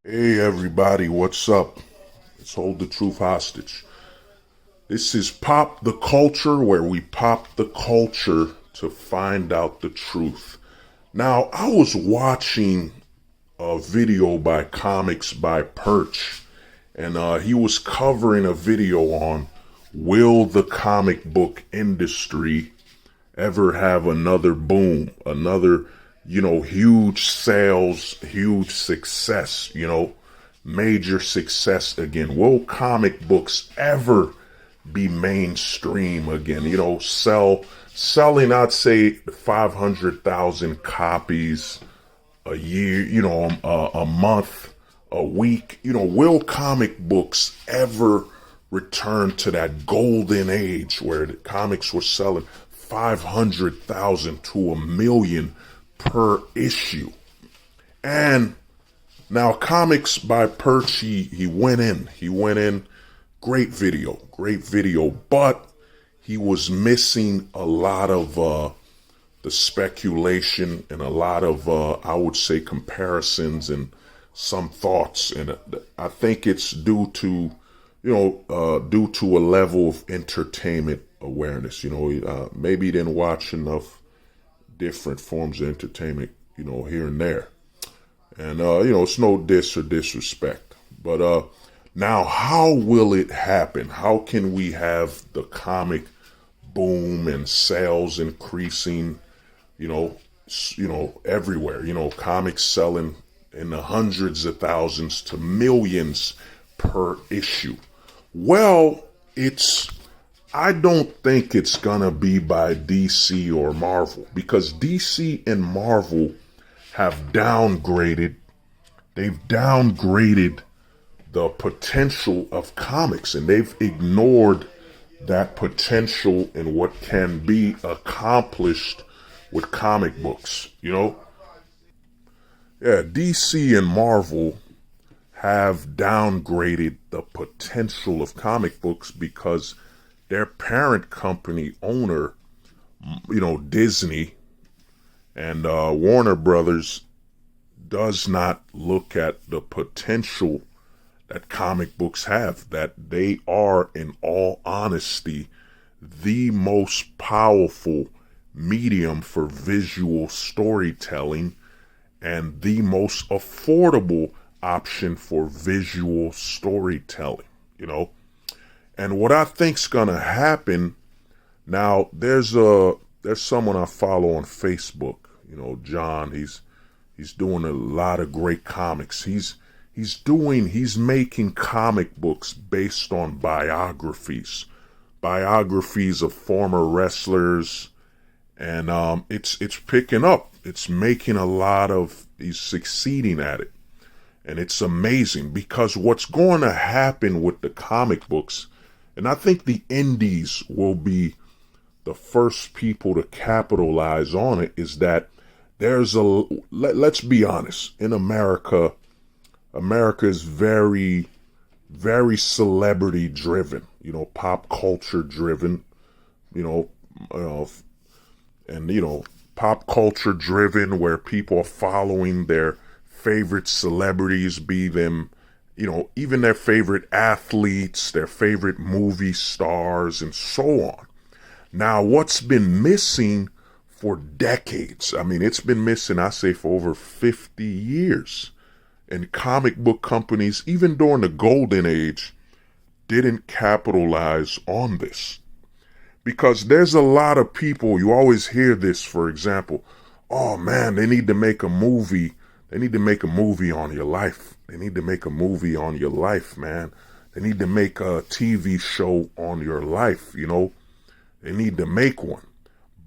Hey everybody, what's up? Let's hold the truth hostage. This is Pop the Culture, where we pop the culture to find out the truth. Now, I was watching a video by Comics by Perch, and he was covering a video on, will the comic book industry ever have another boom, another, huge sales, huge success, major success again? Will comic books ever be mainstream again? Selling, I'd say 500,000 copies a year, a month, a week. Will comic books ever return to that golden age where the comics were selling 500,000 to 1,000,000 per issue? And now Comics by Perch, he went in, great video, but he was missing a lot of the speculation and a lot of, I would say, comparisons and some thoughts. And I think it's due to a level of entertainment awareness. Maybe he didn't watch enough different forms of entertainment, here and there. And, it's no diss or disrespect. But now, how will it happen? How can we have the comic boom and sales increasing, everywhere? Comics selling in the hundreds of thousands to millions per issue. Well, I don't think it's gonna be by DC or Marvel, because DC and Marvel have downgraded the potential of comics, and they've ignored that potential and what can be accomplished with comic books. DC and Marvel have downgraded the potential of comic books because their parent company owner, Disney and Warner Brothers, does not look at the potential that comic books have, that they are, in all honesty, the most powerful medium for visual storytelling and the most affordable option for visual storytelling, And what I think's gonna happen now, there's someone I follow on Facebook, John. He's doing a lot of great comics. He's making comic books based on biographies of former wrestlers, and it's picking up. It's making he's succeeding at it. And it's amazing, because what's going to happen with the comic books, and I think the indies will be the first people to capitalize on it, is that let's be honest, in America is very, very celebrity driven, pop culture driven, pop culture driven, where people are following their favorite celebrities, be them, even their favorite athletes, their favorite movie stars, and so on. Now, what's been missing for decades, it's been missing, I say, for over 50 years. And comic book companies, even during the golden age, didn't capitalize on this. Because there's a lot of people, you always hear this, for example, oh man, they need to make a movie. They need to make a movie on your life. They need to make a movie on your life, man. They need to make a TV show on your life, They need to make one.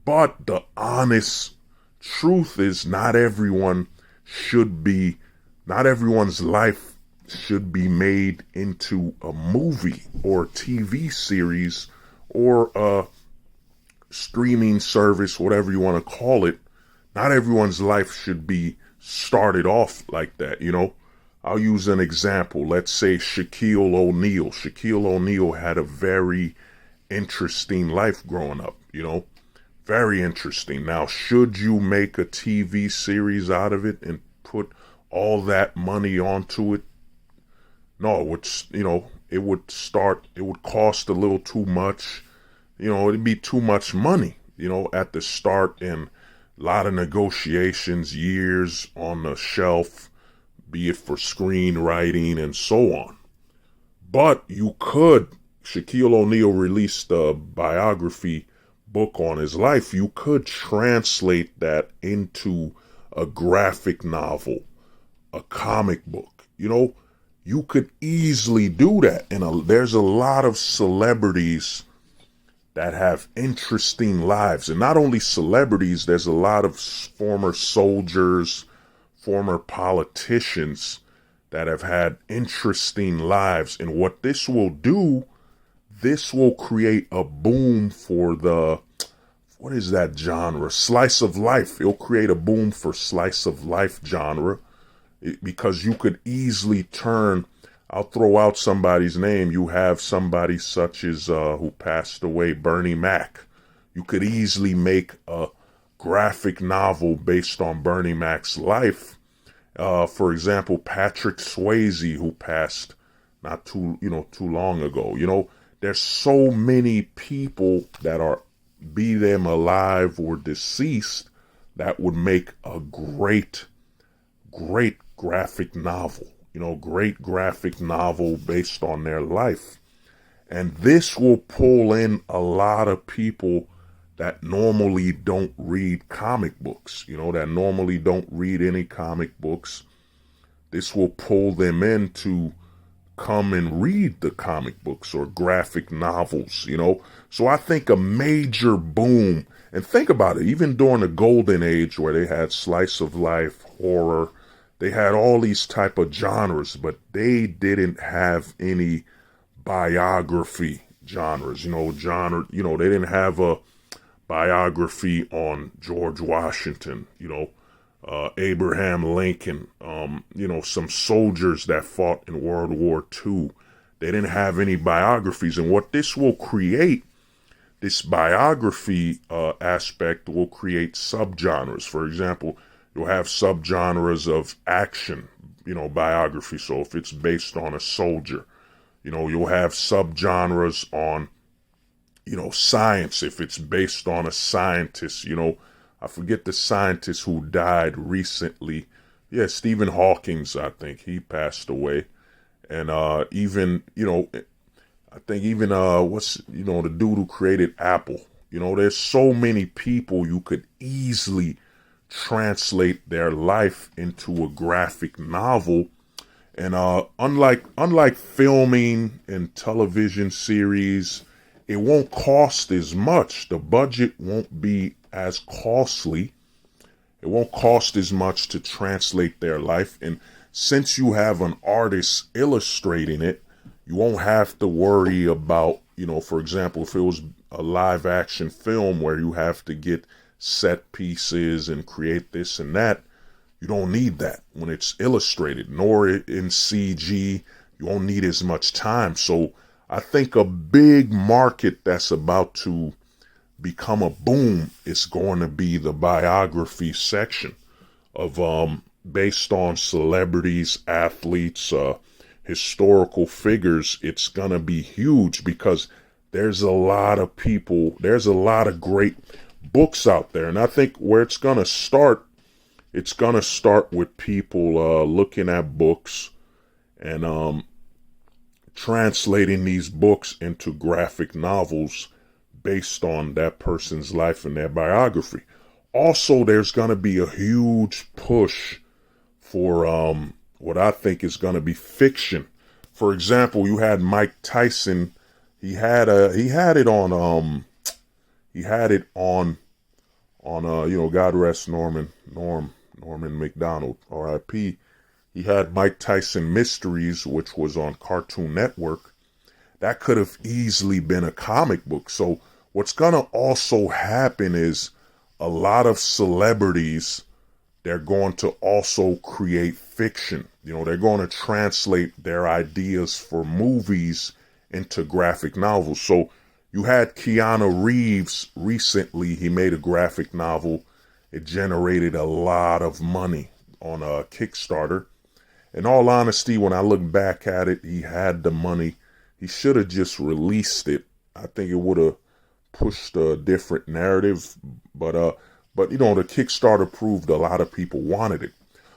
But the honest truth is, not everyone's life should be made into a movie or a TV series or a streaming service, whatever you want to call it. Not everyone's life should be started off like that, I'll use an example. Let's say Shaquille O'Neal. Shaquille O'Neal had a very interesting life growing up, Very interesting. Now, should you make a TV series out of it and put all that money onto it? No, it would, it would cost a little too much. It'd be too much money, at the start, and a lot of negotiations, years on the shelf, be it for screenwriting and so on. But Shaquille O'Neal released a biography book on his life. You could translate that into a graphic novel, a comic book. You could easily do that. And there's a lot of celebrities that have interesting lives. And not only celebrities, there's a lot of former soldiers, former politicians that have had interesting lives. And what this will do, this will create a boom for what is that genre? Slice of life. It'll create a boom for slice of life genre, because you could easily I'll throw out somebody's name. You have somebody such as who passed away, Bernie Mac. You could easily make a graphic novel based on Bernie Mac's life. For example, Patrick Swayze, who passed not too long ago. There's so many people that are, be them alive or deceased, that would make a great graphic novel. Great graphic novel based on their life. And this will pull in a lot of people that normally don't read comic books, that normally don't read any comic books. This will pull them in to come and read the comic books or graphic novels, So I think a major boom, and think about it, even during the golden age where they had slice of life, horror, they had all these type of genres, but they didn't have any biography genres, they didn't have a biography on George Washington, Abraham Lincoln, some soldiers that fought in World War II. They didn't have any biographies. And what this will create, this biography aspect will create subgenres. For example, you'll have subgenres of action, biography. So if it's based on a soldier, you'll have subgenres on, science. If it's based on a scientist, I forget the scientist who died recently. Yeah, Stephen Hawking, I think he passed away. And even, I think even the dude who created Apple. There's so many people you could easily translate their life into a graphic novel. And unlike filming and television series, it won't cost as much. The budget won't be as costly. It won't cost as much to translate their life. And since you have an artist illustrating it, you won't have to worry about, for example, if it was a live action film where you have to get set pieces and create this and that, you don't need that when it's illustrated, nor in CG. You won't need as much time. So I think a big market that's about to become a boom is going to be the biography section of based on celebrities, athletes, historical figures. It's going to be huge because there's a lot of people, there's a lot of great books out there. And I think where it's going to start with people looking at books and translating these books into graphic novels based on that person's life and their biography. Also, there's going to be a huge push for what I think is going to be fiction. For example, you had Mike Tyson. He had it on God rest Norman McDonald, R.I.P. He had Mike Tyson Mysteries, which was on Cartoon Network. That could have easily been a comic book. So what's going to also happen is a lot of celebrities, they're going to also create fiction. They're going to translate their ideas for movies into graphic novels. So You had Keanu Reeves recently. He made a graphic novel. It generated a lot of money on a Kickstarter. In all honesty, when I look back at it, he had the money. He should have just released it. I think it would have pushed a different narrative. But you know, the Kickstarter proved a lot of people wanted it.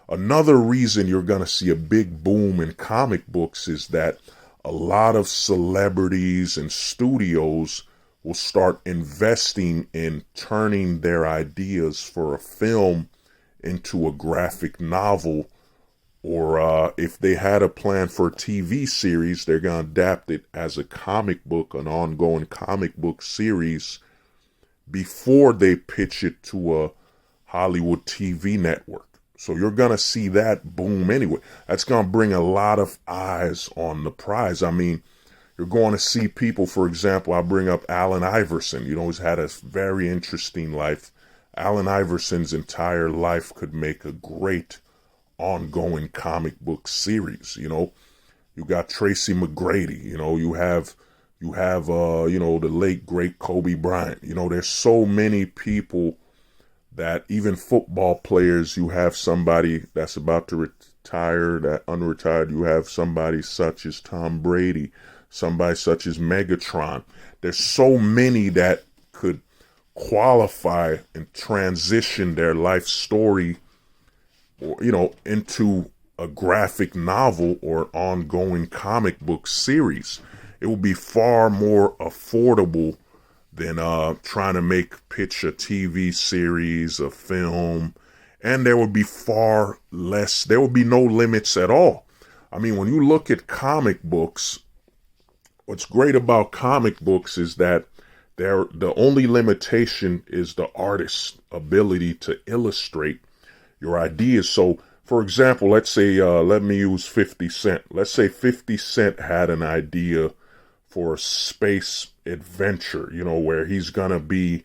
Another reason you're going to see a big boom in comic books is that a lot of celebrities and studios will start investing in turning their ideas for a film into a graphic novel, or if they had a plan for a TV series, they're going to adapt it as a comic book, an ongoing comic book series, before they pitch it to a Hollywood TV network. So you're going to see that boom anyway. That's going to bring a lot of eyes on the prize. I mean, you're going to see people, for example, I bring up Allen Iverson. You know, he's had a very interesting life. Allen Iverson's entire life could make a great ongoing comic book series. You know, you got Tracy McGrady. You know, you have you know, the late great Kobe Bryant. You know, there's so many people that even football players, you have somebody that's about to retire, that unretired, you have somebody such as Tom Brady, somebody such as Megatron. There's so many that could qualify and transition their life story, or, you know, into a graphic novel or ongoing comic book series. It will be far more affordable than trying to pitch a TV series, a film, and there would be far less, there would be no limits at all. I mean, when you look at comic books, what's great about comic books is that the only limitation is the artist's ability to illustrate your ideas. So, for example, let's say, let me use 50 Cent. Let's say 50 Cent had an idea for a space adventure, you know, where he's gonna be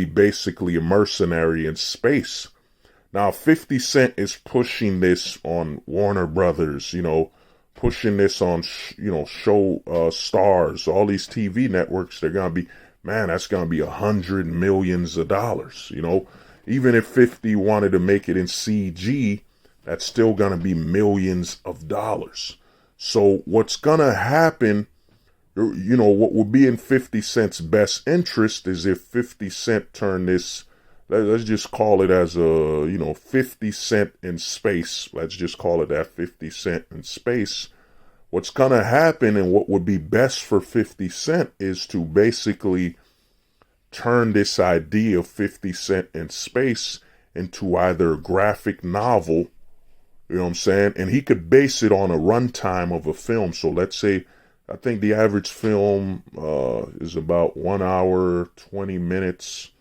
basically a mercenary in space. Now, 50 Cent is pushing this on Warner Brothers, you know, pushing this on, show stars, all these TV networks. They're gonna be, man, that's gonna be $100 million, you know. Even if 50 wanted to make it in CG, that's still gonna be millions of dollars. So what's gonna happen, you know, what would be in 50 Cent's best interest is if 50 Cent turned this, let's just call it as a, 50 Cent in space. Let's just call it that, 50 Cent in space. What's gonna happen and what would be best for 50 Cent is to basically turn this idea of 50 Cent in space into either a graphic novel, you know what I'm saying? And he could base it on a runtime of a film. So let's say, I think the average film is about 1 hour, 20 minutes,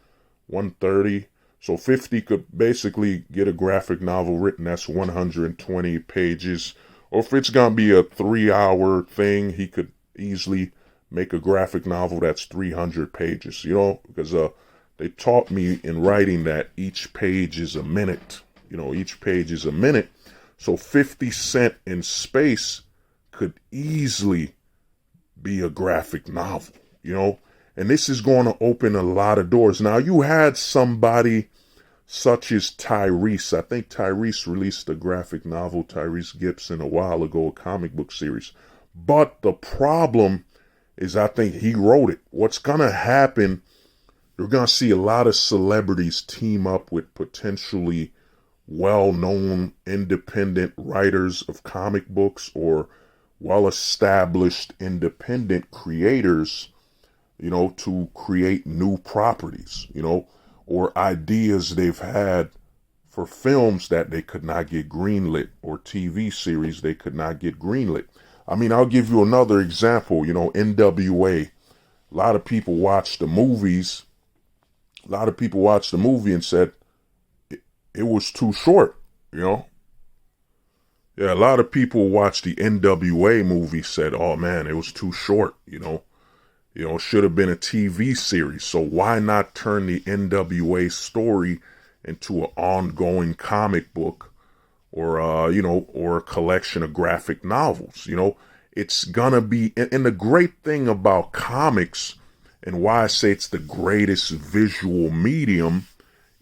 130. So 50 could basically get a graphic novel written that's 120 pages. Or if it's going to be a 3-hour thing, he could easily make a graphic novel that's 300 pages, you know, because they taught me in writing that each page is a minute. You know, each page is a minute. So 50 Cent in space could easily be a graphic novel, you know, and this is going to open a lot of doors. Now, you had somebody such as Tyrese. I think Tyrese released a graphic novel, Tyrese Gibson, a while ago, a comic book series. But the problem is, I think he wrote it. What's going to happen, you're going to see a lot of celebrities team up with potentially well-known independent writers of comic books or well-established independent creators, you know, to create new properties, you know, or ideas they've had for films that they could not get greenlit, or TV series they could not get greenlit. I mean, I'll give you another example, you know, NWA. A lot of people watched the movies. A lot of people watched the movie and said it was too short, you know. Yeah, a lot of people watched the NWA movie, said, oh man, it was too short, you know. Should have been a TV series. So why not turn the NWA story into an ongoing comic book, or or a collection of graphic novels, you know? It's gonna be, and the great thing about comics and why I say it's the greatest visual medium,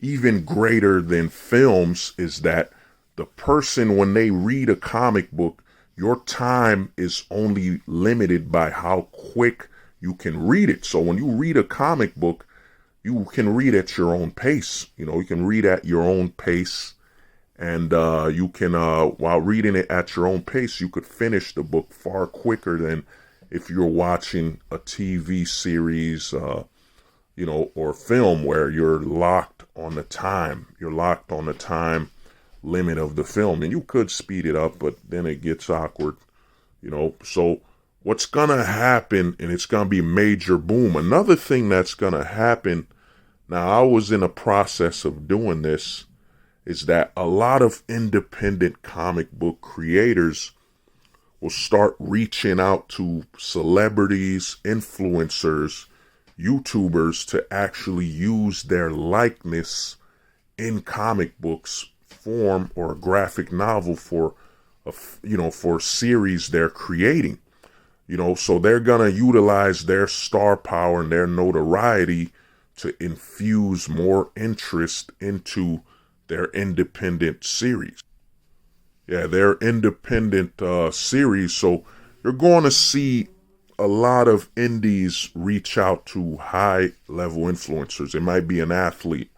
even greater than films, is that the person, when they read a comic book, your time is only limited by how quick you can read it. So when you read a comic book, you can read at your own pace. You can read at your own pace, and you can, while reading it at your own pace, you could finish the book far quicker than if you're watching a TV series, or film where you're locked on the time. You're locked on the time limit of the film, and you could speed it up, but then it gets awkward. So what's gonna happen, and it's gonna be major boom. Another thing that's gonna happen, now I was in a process of doing this, is that a lot of independent comic book creators will start reaching out to celebrities, influencers, YouTubers to actually use their likeness in comic books form or a graphic novel for a series they're creating. So they're gonna utilize their star power and their notoriety to infuse more interest into their independent series. Yeah, their independent series. So you're going to see a lot of indies reach out to high level influencers. It might be an athlete,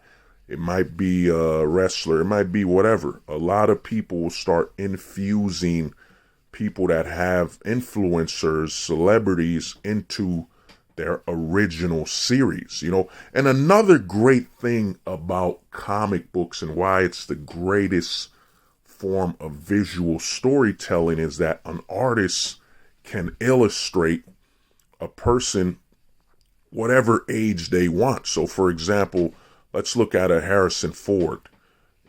it might be a wrestler, it might be whatever. A lot of people will start infusing people that have influencers, celebrities into their original series. And another great thing about comic books and why it's the greatest form of visual storytelling is that an artist can illustrate a person whatever age they want. So for example, let's look at a Harrison Ford.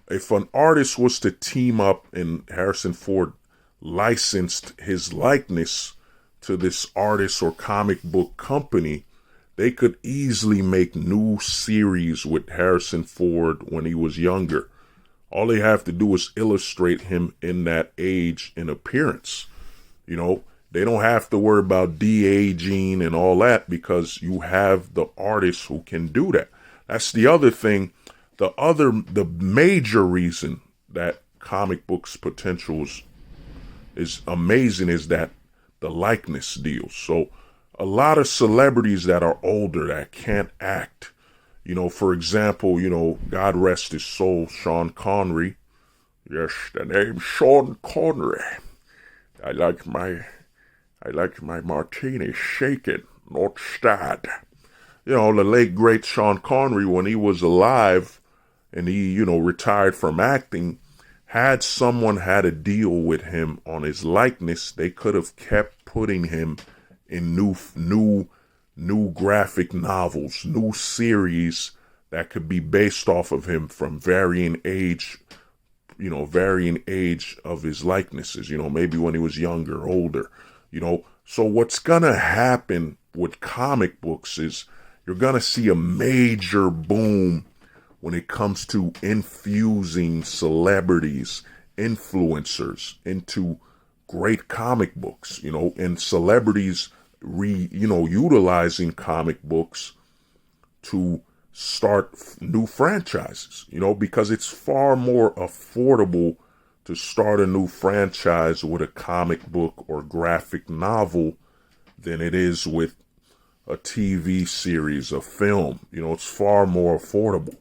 If an artist was to team up and Harrison Ford licensed his likeness to this artist or comic book company, they could easily make new series with Harrison Ford when he was younger. All they have to do is illustrate him in that age and appearance. They don't have to worry about de-aging and all that because you have the artists who can do that. That's the other thing. The major reason that comic books potential is amazing is that the likeness deals. So a lot of celebrities that are older that can't act, for example, God rest his soul, Sean Connery. Yes, the name Sean Connery. I like my martini shaken, not stirred. The late great Sean Connery, when he was alive and he, retired from acting, had someone had a deal with him on his likeness, they could have kept putting him in new graphic novels, new series that could be based off of him from varying age of his likenesses, maybe when he was younger, older, So what's gonna happen with comic books is you're gonna see a major boom when it comes to infusing celebrities, influencers into great comic books, and celebrities utilizing comic books to start new franchises, because it's far more affordable to start a new franchise with a comic book or graphic novel than it is with a TV series, a film. It's far more affordable,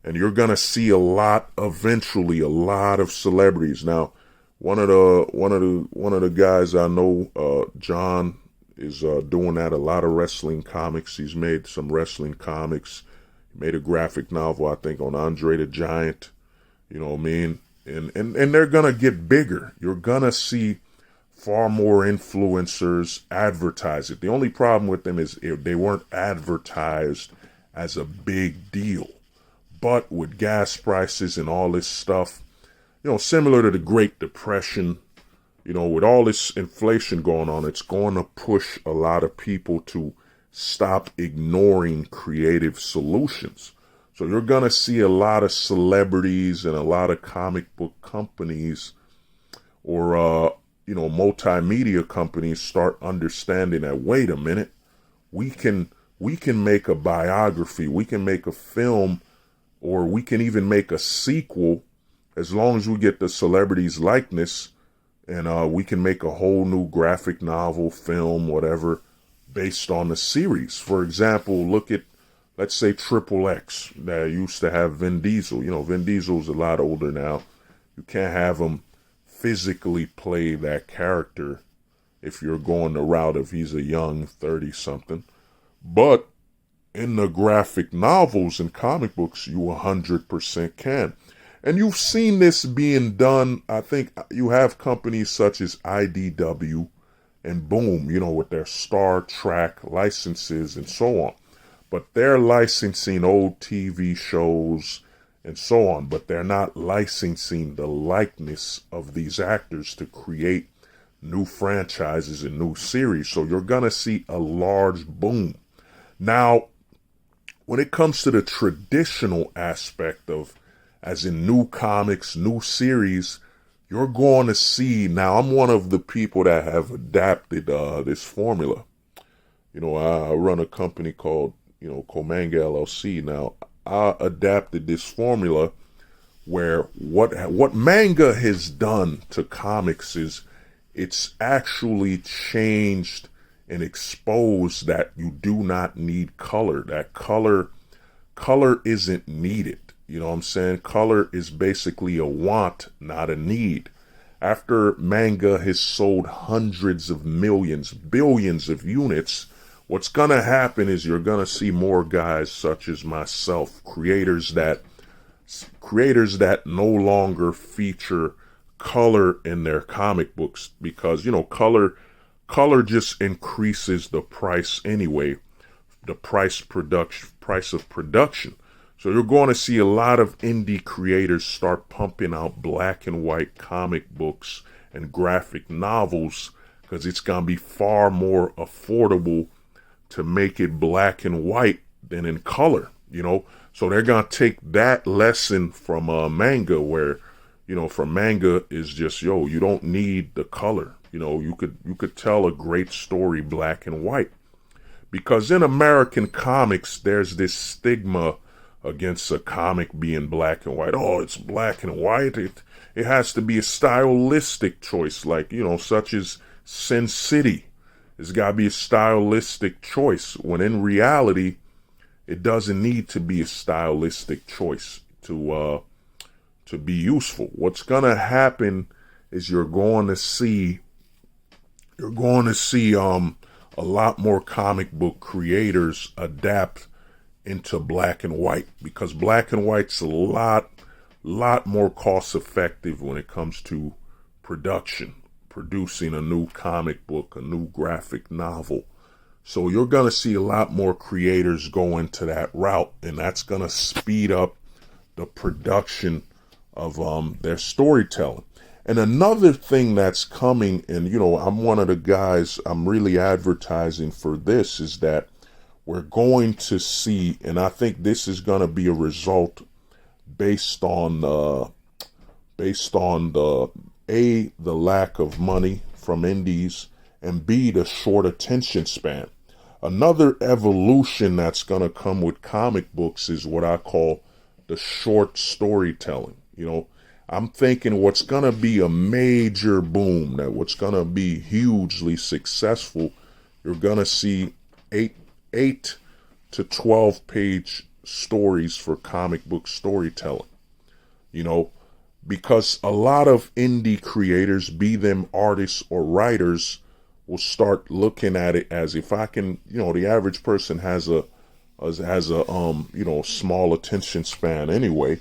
and you're going to see eventually a lot of celebrities. Now, one of the guys I know, John, is doing that. A lot of wrestling comics. He's made some wrestling comics. He made a graphic novel, I think, on Andre the Giant. You know what I mean? And they're gonna get bigger. You're gonna see far more influencers advertise it. The only problem with them is they weren't advertised as a big deal. But with gas prices and all this stuff, similar to the Great Depression, with all this inflation going on, it's going to push a lot of people to stop ignoring creative solutions. So you're going to see a lot of celebrities and a lot of comic book companies or, multimedia companies start understanding that, wait a minute, we can make a biography, we can make a film, or we can even make a sequel as long as we get the celebrity's likeness, and we can make a whole new graphic novel, film, whatever, based on the series. For example, look at, let's say, Triple X that used to have Vin Diesel. Vin Diesel's a lot older now. You can't have him physically play that character if you're going the route of he's a young 30-something. But in the graphic novels and comic books, you 100% can. And you've seen this being done. I think you have companies such as IDW and Boom, with their Star Trek licenses and so on. But they're licensing old TV shows and so on, but they're not licensing the likeness of these actors to create new franchises and new series. So you're going to see a large boom. Now, when it comes to the traditional aspect of, as in new comics, new series, you're going to see, now I'm one of the people that have adapted this formula. I run a company called, Comanga LLC. Now, I adapted this formula where what manga has done to comics is it's actually changed and exposed that you do not need color. That color isn't needed. You know what I'm saying? Color is basically a want, not a need. After manga has sold hundreds of millions, billions of units, what's going to happen is you're going to see more guys such as myself, creators that no longer feature color in their comic books because, color just increases the price anyway, the price of production. So you're going to see a lot of indie creators start pumping out black and white comic books and graphic novels because it's going to be far more affordable to make it black and white than in color, So they're going to take that lesson from manga where, from manga is just, you don't need the color. You could tell a great story black and white. Because in American comics, there's this stigma against a comic being black and white. Oh, it's black and white. It has to be a stylistic choice, like, such as Sin City. It's got to be a stylistic choice, when in reality, it doesn't need to be a stylistic choice to be useful. What's going to happen is you're going to see a lot more comic book creators adapt into black and white, because black and white's a lot more cost effective when it comes to producing a new comic book, a new graphic novel. So you're going to see a lot more creators go into that route, and that's going to speed up the production of their storytelling. And another thing that's coming, and I'm one of the guys, I'm really advertising for this, is that we're going to see, and I think this is going to be a result based on the lack of money from indies, and B, the short attention span. Another evolution that's going to come with comic books is what I call the short storytelling. I'm thinking what's going to be a major boom, that what's going to be hugely successful, you're going to see 8 to 12 page stories for comic book storytelling. Because a lot of indie creators, be them artists or writers, will start looking at it as, if I can, the average person has a small attention span anyway.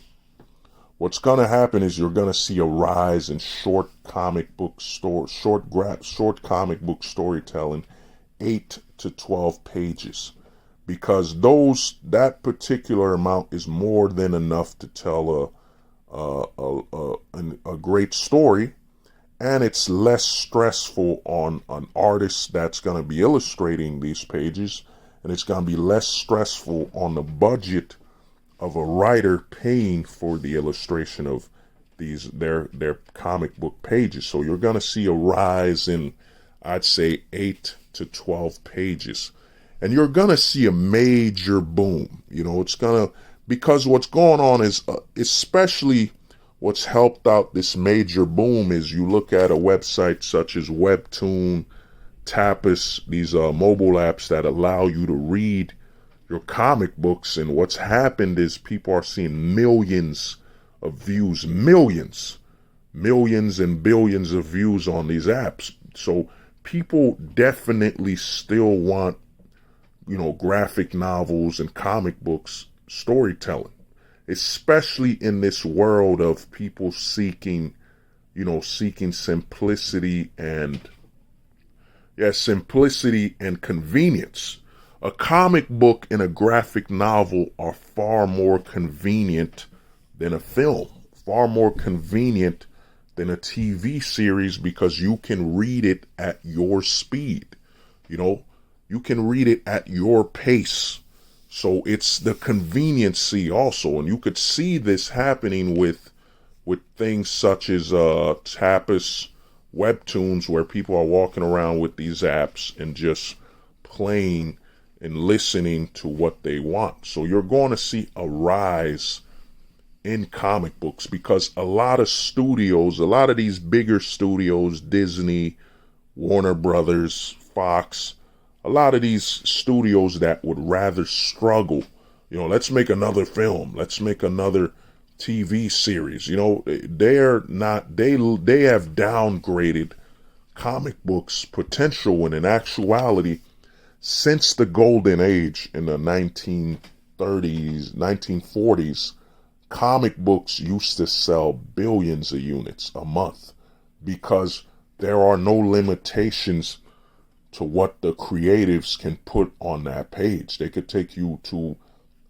What's going to happen is you're going to see a rise in short comic book storytelling, 8 to 12 pages, because that particular amount is more than enough to tell a great story, and it's less stressful on an artist that's going to be illustrating these pages, and it's going to be less stressful on the budget of a writer paying for the illustration of their comic book pages. So you're gonna see a rise in, I'd say, 8 to 12 pages, and you're gonna see a major boom. It's gonna, because what's going on is, especially what's helped out this major boom is, you look at a website such as Webtoon, Tapas, these mobile apps that allow you to read your comic books, and what's happened is people are seeing millions of views, millions and billions of views on these apps. So people definitely still want, graphic novels and comic books storytelling, especially in this world of people seeking simplicity and convenience. A comic book and a graphic novel are far more convenient than a film, far more convenient than a TV series, because you can read it at your speed. You can read it at your pace. So it's the conveniency also. And you could see this happening with things such as Tapas, Webtoons, where people are walking around with these apps and just playing and listening to what they want. So you're going to see a rise in comic books, because a lot of these bigger studios, Disney, Warner Brothers, Fox, a lot of these studios that would rather struggle, let's make another film, let's make another TV series. They have downgraded comic books potential, when in actuality, since the golden age in the 1930s, 1940s, comic books used to sell billions of units a month, because there are no limitations to what the creatives can put on that page. They could take you to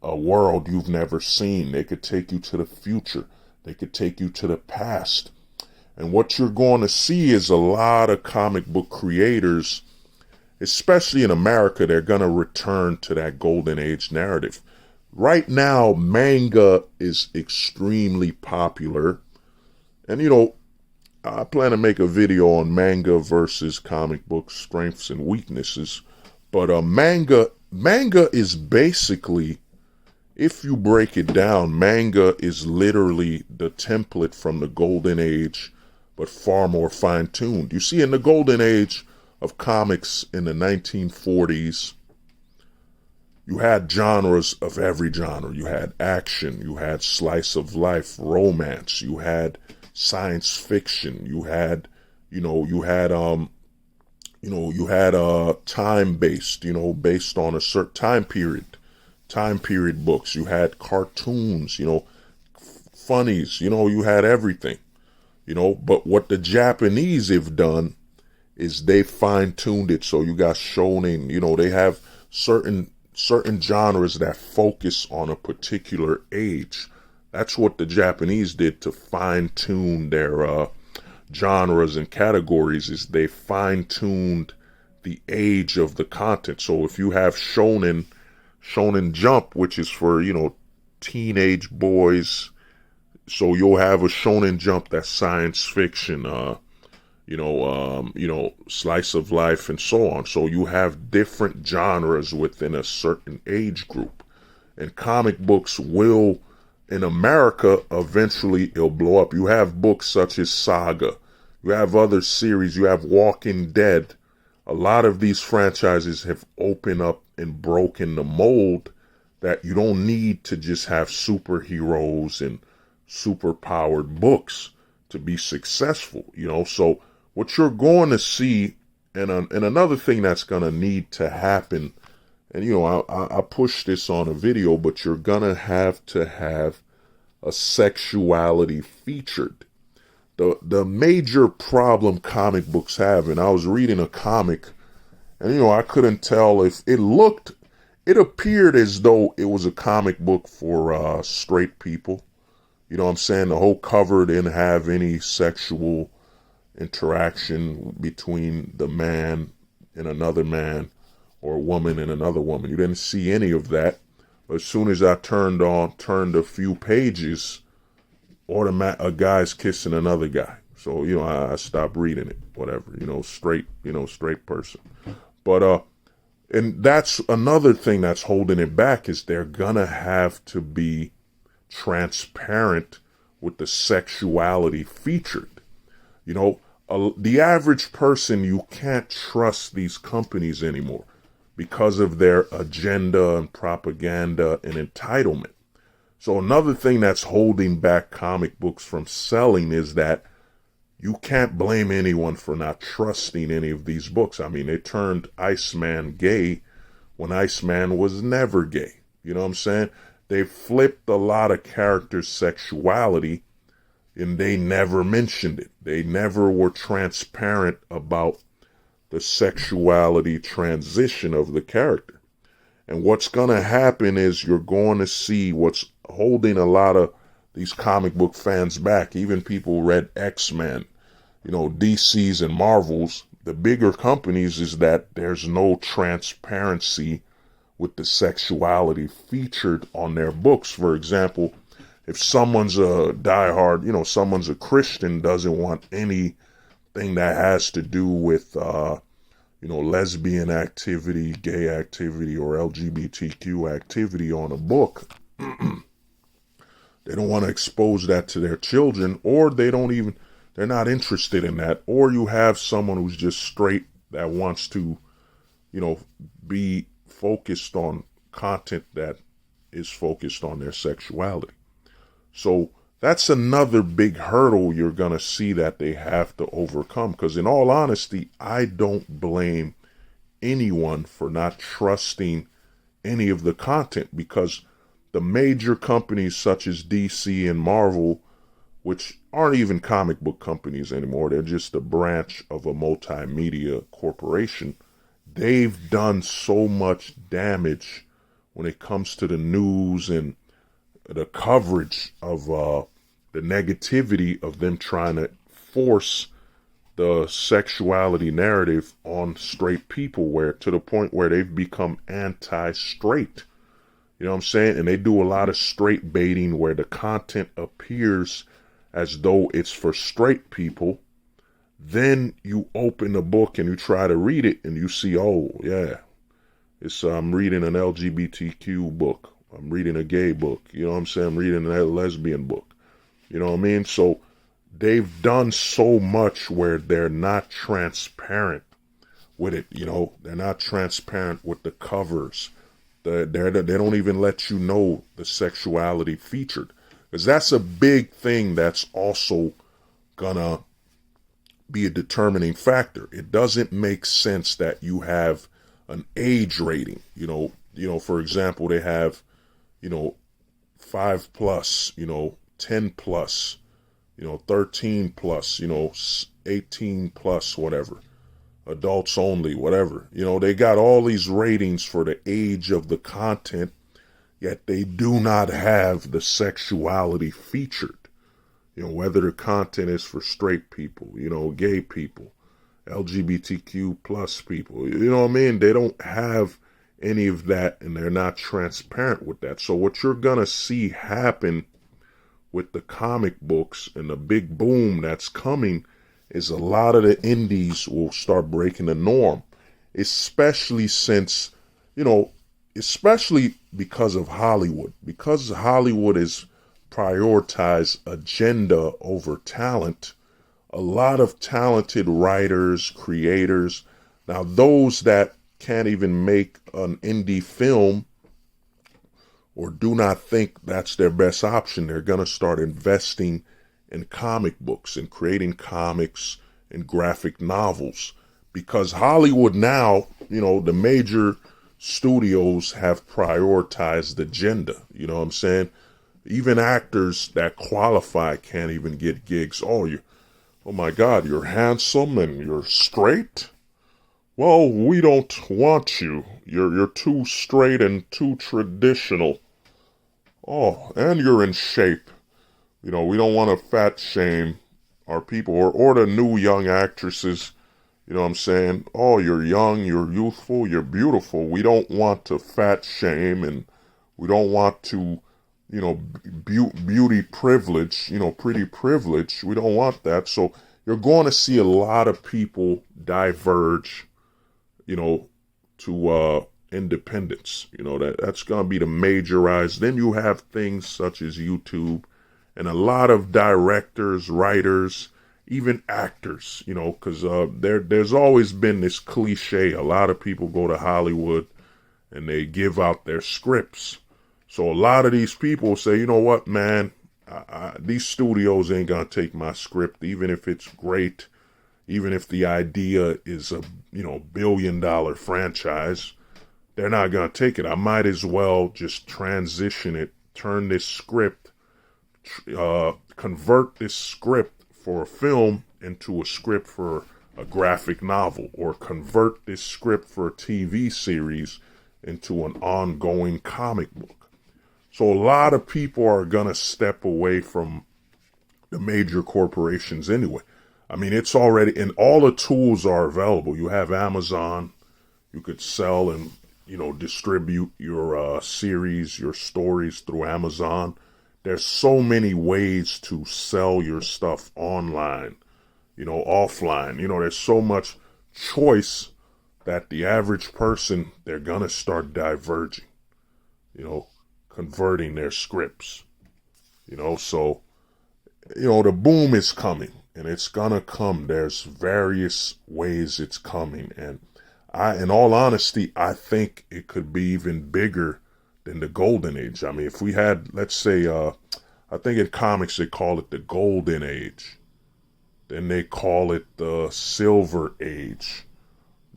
a world you've never seen. They could take you to the future. They could take you to the past. And what you're going to see is a lot of comic book creators, especially in America, they're going to return to that golden age narrative. Right now, manga is extremely popular. And, I plan to make a video on manga versus comic book strengths and weaknesses. But manga is basically, if you break it down, manga is literally the template from the golden age, but far more fine-tuned. You see, in the golden age of comics in the 1940s, you had genres of every genre. You had action, you had slice of life, romance, you had science fiction, you had time-based, based on a certain time period books. You had cartoons, funnies, you had everything, but what the Japanese have done is they fine-tuned it. So you got shonen, they have certain genres that focus on a particular age. That's what the Japanese did to fine-tune their genres and categories, is they fine-tuned the age of the content. So if you have Shonen Jump, which is for, teenage boys, so you'll have a Shonen Jump that's science fiction, slice of life, and so on. So you have different genres within a certain age group. And comic books will, in America, eventually it'll blow up. You have books such as Saga. You have other series. You have Walking Dead. A lot of these franchises have opened up and broken the mold that you don't need to just have superheroes and superpowered books to be successful, So what you're going to see, and another thing that's going to need to happen, and I push this on a video, but you're going to have a sexuality featured. The major problem comic books have, and I was reading a comic, and I couldn't tell if it appeared as though it was a comic book for straight people. You know what I'm saying? The whole cover didn't have any sexual interaction between the man and another man, or a woman and another woman. You didn't see any of that. But as soon as I turned a few pages, a guy's kissing another guy. So, I stopped reading it, whatever, straight person. But, and that's another thing that's holding it back is they're gonna have to be transparent with the sexuality featured. The average person, you can't trust these companies anymore because of their agenda and propaganda and entitlement. So another thing that's holding back comic books from selling is that you can't blame anyone for not trusting any of these books. I mean, they turned Iceman gay when Iceman was never gay. You know what I'm saying? They flipped a lot of characters' sexuality and they never mentioned it. They never were transparent about the sexuality transition of the character. And what's going to happen is you're going to see what's holding a lot of these comic book fans back. Even people who read X-Men, DC's and Marvel's, the bigger companies, is that there's no transparency with the sexuality featured on their books. For example, if someone's a diehard, someone's a Christian, doesn't want anything that has to do with, lesbian activity, gay activity, or LGBTQ activity on a book, they don't want to expose that to their children, or they're not interested in that. Or you have someone who's just straight that wants to, be focused on content that is focused on their sexuality. So that's another big hurdle you're going to see that they have to overcome. Because in all honesty, I don't blame anyone for not trusting any of the content, because the major companies such as DC and Marvel, which aren't even comic book companies anymore, they're just a branch of a multimedia corporation, they've done so much damage when it comes to the news and the coverage of the negativity of them trying to force the sexuality narrative on straight people, where to the point where they've become anti-straight. You know what I'm saying? And they do a lot of straight baiting where the content appears as though it's for straight people. Then you open the book and you try to read it and you see, oh yeah, I'm reading an LGBTQ book. I'm reading a gay book. You know what I'm saying? I'm reading a lesbian book. You know what I mean? So they've done so much where they're not transparent with it. They're not transparent with the covers. They don't even let you know the sexuality featured, because that's a big thing that's also gonna be a determining factor. It doesn't make sense that you have an age rating. For example, they have 5+, 10+, 13+, 18+, whatever, adults only, whatever. They got all these ratings for the age of the content, yet they do not have the sexuality featured. Whether the content is for straight people, gay people, LGBTQ plus people, you know what I mean? They don't have any of that, and they're not transparent with that. So what you're gonna see happen with the comic books and the big boom that's coming is a lot of the indies will start breaking the norm, especially since, especially because of Hollywood. Because Hollywood is prioritize agenda over talent, a lot of talented writers, creators, now those that can't even make an indie film or do not think that's their best option, they're going to start investing in comic books and creating comics and graphic novels, because Hollywood now, the major studios have prioritized agenda. You know what I'm saying? Even actors that qualify can't even get gigs. Oh my God, you're handsome and you're straight? Well, we don't want you. You're too straight and too traditional. Oh, and you're in shape. We don't want to fat shame our people or the new young actresses. You know what I'm saying? Oh, you're young, you're youthful, you're beautiful. We don't want to fat shame, and we don't want to beauty privilege, pretty privilege. We don't want that. So you're going to see a lot of people diverge, you know, to independence. That's going to be the major rise. Then you have things such as YouTube and a lot of directors, writers, even actors, because there's always been this cliche. A lot of people go to Hollywood and they give out their scripts. So a lot of these people say, you know what, man, these studios ain't going to take my script, even if it's great, even if the idea is a, $1 billion franchise. They're not going to take it. I might as well just transition it, turn this script, convert this script for a film into a script for a graphic novel, or convert this script for a TV series into an ongoing comic book. So a lot of people are going to step away from the major corporations anyway. I mean, it's already, and all the tools are available. You have Amazon. You could sell and, distribute your series, your stories through Amazon. There's so many ways to sell your stuff online, offline. There's so much choice that the average person, they're going to start diverging, converting their scripts, so, the boom is coming and it's going to come. There's various ways it's coming. And in all honesty, I think it could be even bigger than the golden age. I mean, if we had, let's say, I think in comics they call it the golden age. Then they call it the silver age.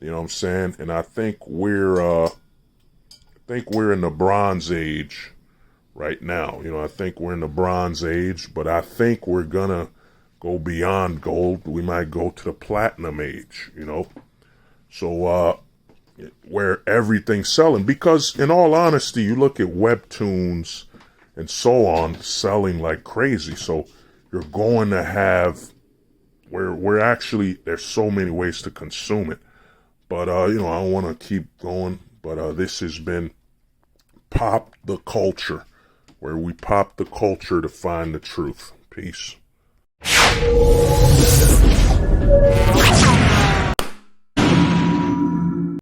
You know what I'm saying? And I think we're in the bronze age right now. I think we're in the bronze age, but I think we're gonna go beyond gold. We might go to the platinum age, So where everything's selling, because in all honesty, you look at webtoons and so on selling like crazy. So you're going to have we're actually, there's so many ways to consume it. But, I don't want to keep going. But this has been Pop the Culture, where we pop the culture to find the truth. Peace.